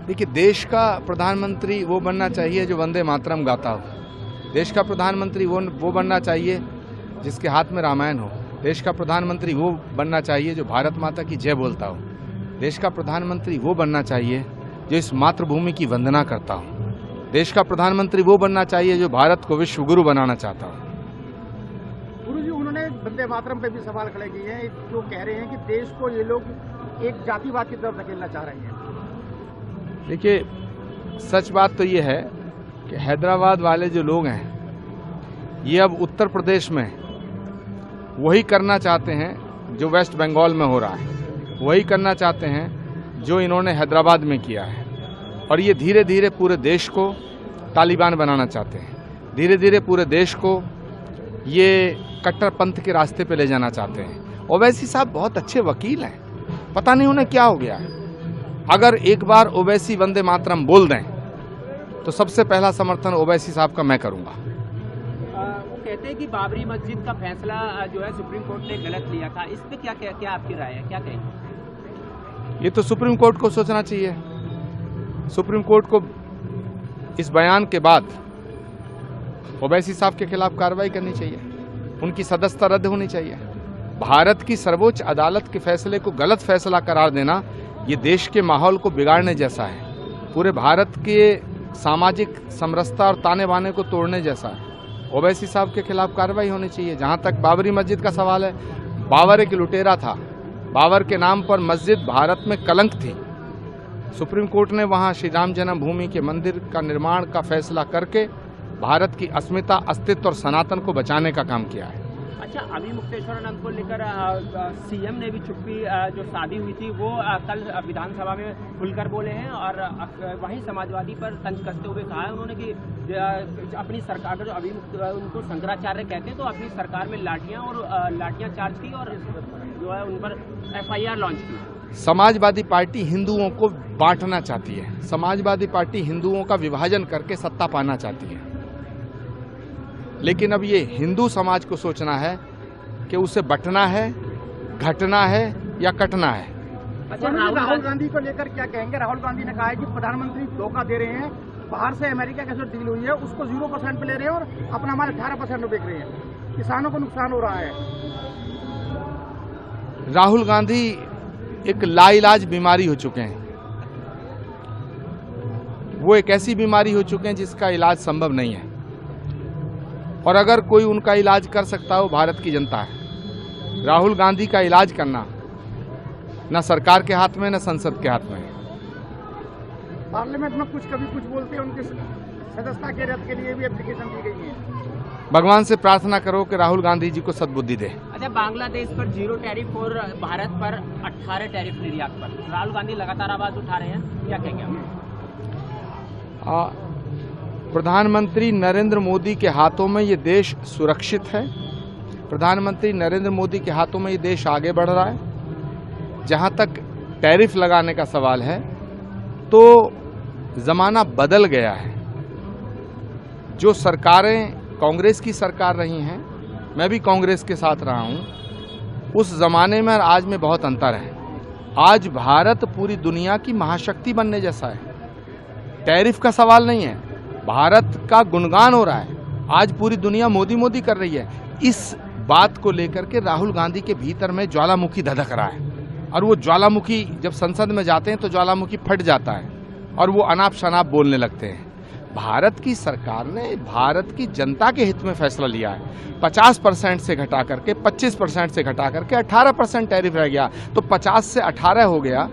देखिए, देश का प्रधानमंत्री वो बनना चाहिए जो वंदे मातरम गाता हो। देश का प्रधानमंत्री वो बनना चाहिए जिसके हाथ में रामायण हो। देश का प्रधानमंत्री वो बनना चाहिए जो भारत माता की जय बोलता हो। देश का प्रधानमंत्री वो बनना चाहिए जो इस मातृभूमि की वंदना करता हो। देश का प्रधानमंत्री वो बनना चाहिए जो भारत को विश्व गुरु बनाना चाहता हो। गुरुजी, उन्होंने वंदे मातरम पे भी सवाल खड़े किए हैं, जो कह रहे हैं कि देश को ये लोग एक जातिवाद की तरफ धकेलना चाह रहे हैं। देखिए, सच बात तो ये है कि हैदराबाद वाले जो लोग हैं ये अब उत्तर प्रदेश में वही करना चाहते हैं जो वेस्ट बंगाल में हो रहा है, वही करना चाहते हैं जो इन्होंने हैदराबाद में किया है। और ये धीरे धीरे पूरे देश को तालिबान बनाना चाहते हैं, धीरे धीरे पूरे देश को ये कट्टरपंथ के रास्ते पे ले जाना चाहते हैं। ओवैसी साहब बहुत अच्छे वकील हैं, पता नहीं उन्हें क्या हो गया है। अगर एक बार ओवैसी वंदे मातरम बोल दें तो सबसे पहला समर्थन ओवैसी साहब का मैं करूंगा। वो कहते हैं कि बाबरी मस्जिद का फैसला जो है सुप्रीम कोर्ट ने गलत लिया था, इस पे क्या आपकी राय है, क्या कहेंगे? ये तो सुप्रीम कोर्ट को सोचना चाहिए। सुप्रीम कोर्ट को इस बयान के बाद ओवैसी साहब के खिलाफ कार्रवाई करनी चाहिए, उनकी सदस्यता रद्द होनी चाहिए। भारत की सर्वोच्च अदालत के फैसले को गलत फैसला करार देना ये देश के माहौल को बिगाड़ने जैसा है, पूरे भारत के सामाजिक समरसता और ताने बाने को तोड़ने जैसा है। ओवैसी साहब के खिलाफ कार्रवाई होनी चाहिए। जहां तक बाबरी मस्जिद का सवाल है, बाबर एक लुटेरा था, बाबर के नाम पर मस्जिद भारत में कलंक थी। सुप्रीम कोर्ट ने वहां श्री राम जन्मभूमि के मंदिर का निर्माण का फैसला करके भारत की अस्मिता, अस्तित्व और सनातन को बचाने का काम किया है। अच्छा, अभी मुक्तेश्वर को लेकर सीएम ने भी चुप्पी जो शादी हुई थी वो कल विधानसभा में खुलकर बोले हैं और वहीं समाजवादी पर तंज कसते हुए कहा है उन्होंने कि अपनी सरकार का जो अभी उनको शंकराचार्य कहते हैं तो अपनी सरकार में लाठियां चार्ज की और जो है उन पर FIR लॉन्च की। समाजवादी पार्टी हिंदुओं को बांटना चाहती है, समाजवादी पार्टी हिंदुओं का विभाजन करके सत्ता पाना चाहती है। लेकिन अब ये हिंदू समाज को सोचना है कि उसे बंटना है, घटना है या कटना है। अच्छा, राहुल गांधी को लेकर क्या कहेंगे? राहुल गांधी ने कहा है कि प्रधानमंत्री धोखा दे रहे हैं, बाहर से अमेरिका के साथ डील हुई है उसको 0% पे ले रहे हैं और अपना हमारे 18% में बेच रहे हैं, किसानों को नुकसान हो रहा है। राहुल गांधी एक लाइलाज बीमारी हो चुके हैं, वो एक ऐसी बीमारी हो चुके हैं जिसका इलाज संभव नहीं है और अगर कोई उनका इलाज कर सकता है वो भारत की जनता है। राहुल गांधी का इलाज करना न सरकार के हाथ में न संसद के हाथ में है। पार्लियामेंट में कभी कुछ बोलते हैं, उनकी सदस्यता के रद्द के लिए भी एप्लीकेशन दी गई है। भगवान से प्रार्थना करो कि राहुल गांधी जी को सद्बुद्धि दे। अच्छा, बांग्लादेश पर 0 टैरिफ और भारत पर 18 टैरिफ निर्यात पर राहुल गांधी लगातार आवाज उठा रहे हैं, क्या कहेंगे आप? प्रधानमंत्री नरेंद्र मोदी के हाथों में ये देश सुरक्षित है। प्रधानमंत्री नरेंद्र मोदी के हाथों में ये देश आगे बढ़ रहा है। जहां तक टैरिफ लगाने का सवाल है तो जमाना बदल गया है। जो सरकारें कांग्रेस की सरकार रही हैं, मैं भी कांग्रेस के साथ रहा हूं, उस जमाने में और आज में बहुत अंतर है। आज भारत पूरी दुनिया की महाशक्ति बनने जैसा है। टैरिफ का सवाल नहीं है, भारत का गुणगान हो रहा है। आज पूरी दुनिया मोदी मोदी कर रही है। इस बात को लेकर के राहुल गांधी के भीतर में ज्वालामुखी धधक रहा है और वो ज्वालामुखी जब संसद में जाते हैं तो ज्वालामुखी फट जाता है और वो अनाप शनाप बोलने लगते हैं। भारत की सरकार ने भारत की जनता के हित में फैसला लिया है। 50% से घटा करके 25% से घटा करके 18% टैरिफ रह गया, तो 50 से 18 हो गया।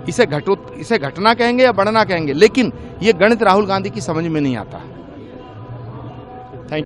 इसे घटना कहेंगे या बढ़ना कहेंगे, लेकिन ये गणित राहुल गांधी की समझ में नहीं आता।